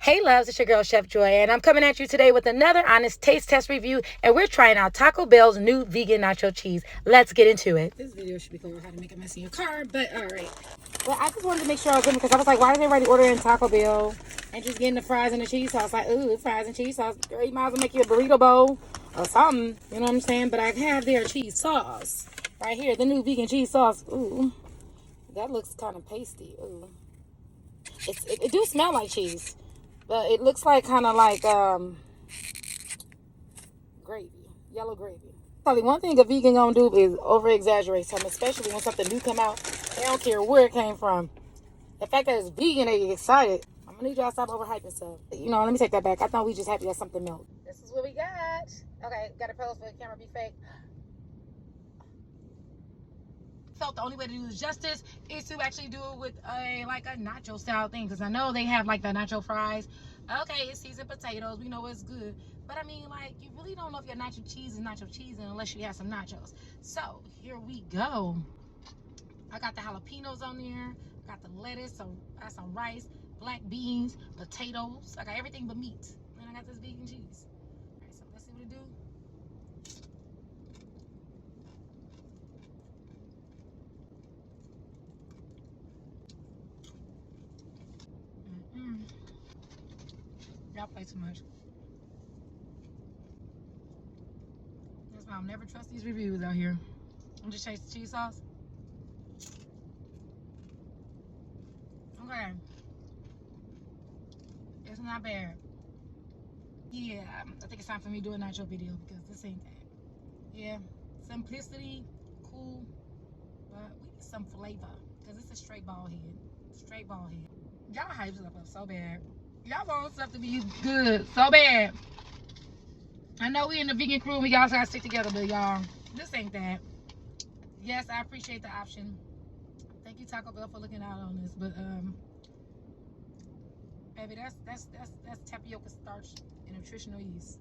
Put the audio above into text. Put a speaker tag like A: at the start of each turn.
A: Hey loves, it's your girl Chef Joy, and I'm coming at you today with another honest taste test review, and we're trying out Taco Bell's new vegan nacho cheese. Let's get into it. This video should be called how to make a mess in your car, but alright. Well, I just wanted to make sure I was in because I was like, why is everybody ordering Taco Bell and just getting the fries and the cheese sauce? Like, ooh, fries and cheese sauce. Girl, you might as well make you a burrito bowl or something. You know what I'm saying? But I have their cheese sauce right here, the new vegan cheese sauce. Ooh, that looks kind of pasty. Ooh, it do smell like cheese. But it looks like kind of like gravy, yellow gravy. Probably one thing a vegan gonna do is over exaggerate something, especially when something new come out. They don't care where it came from. The fact that it's vegan, they get excited. I'm gonna need y'all to stop overhyping stuff. You know, let me take that back. I thought we just happy that something melted. This is what we got. Okay, got to pose for the camera, be fake. Felt the only way to do this justice is to actually do it with a nacho style thing, because I know they have like the nacho fries. Okay, it's seasoned potatoes, we know it's good, but I mean, like, you really don't know if your nacho cheese is nacho cheese unless you have some nachos. So here we go. I got the jalapenos on there, got the lettuce, so I got some rice, black beans, potatoes. I got everything but meat, and I got this vegan cheese. All right, so let's see what it do. Y'all play too much. That's why I'll never trust these reviews out here. I'm just chasing cheese sauce. Okay. It's not bad. Yeah, I think it's time for me to do a nacho video because this ain't that. Yeah, simplicity, cool, but we need some flavor because it's a straight ball head. Straight ball head. Y'all hype stuff up so bad. Y'all want stuff to be good so bad. I know we in the vegan crew and we all gotta stick together, but y'all, this ain't that. Yes, I appreciate the option. Thank you, Taco Bell, for looking out on this, but baby, that's tapioca starch and nutritional yeast.